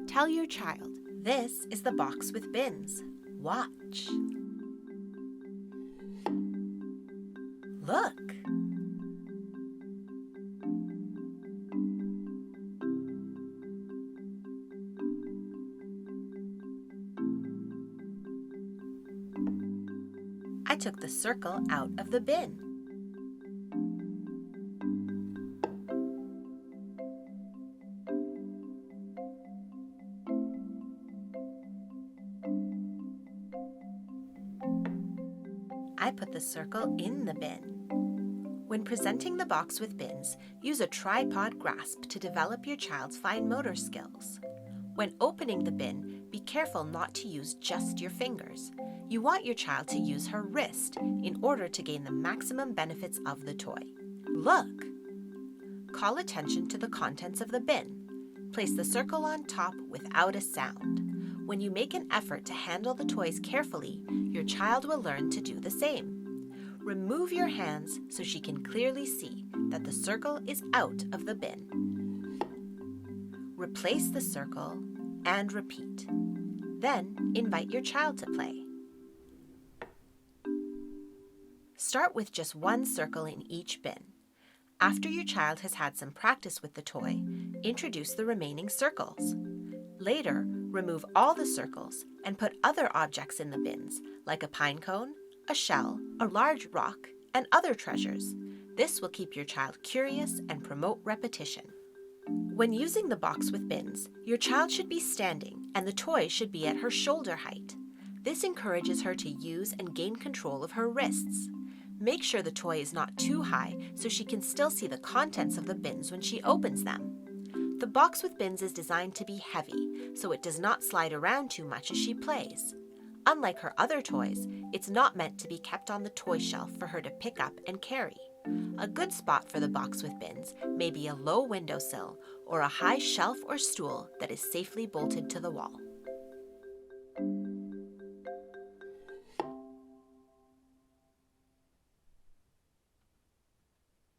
Tell your child, this is the box with bins. Watch. Look. I took the circle out of the bin. I put the circle in the bin. When presenting the box with bins, use a tripod grasp to develop your child's fine motor skills. When opening the bin, be careful not to use just your fingers. You want your child to use her wrist in order to gain the maximum benefits of the toy. Look! Call attention to the contents of the bin. Place the circle on top without a sound. When you make an effort to handle the toys carefully, your child will learn to do the same. Remove your hands so she can clearly see that the circle is out of the bin. Replace the circle and repeat. Then invite your child to play. Start with just one circle in each bin. After your child has had some practice with the toy, introduce the remaining circles. Later, remove all the circles and put other objects in the bins, like a pine cone, a shell, a large rock, and other treasures. This will keep your child curious and promote repetition. When using the box with bins, your child should be standing and the toy should be at her shoulder height. This encourages her to use and gain control of her wrists. Make sure the toy is not too high so she can still see the contents of the bins when she opens them. The box with bins is designed to be heavy, so it does not slide around too much as she plays. Unlike her other toys, it's not meant to be kept on the toy shelf for her to pick up and carry. A good spot for the box with bins may be a low windowsill or a high shelf or stool that is safely bolted to the wall.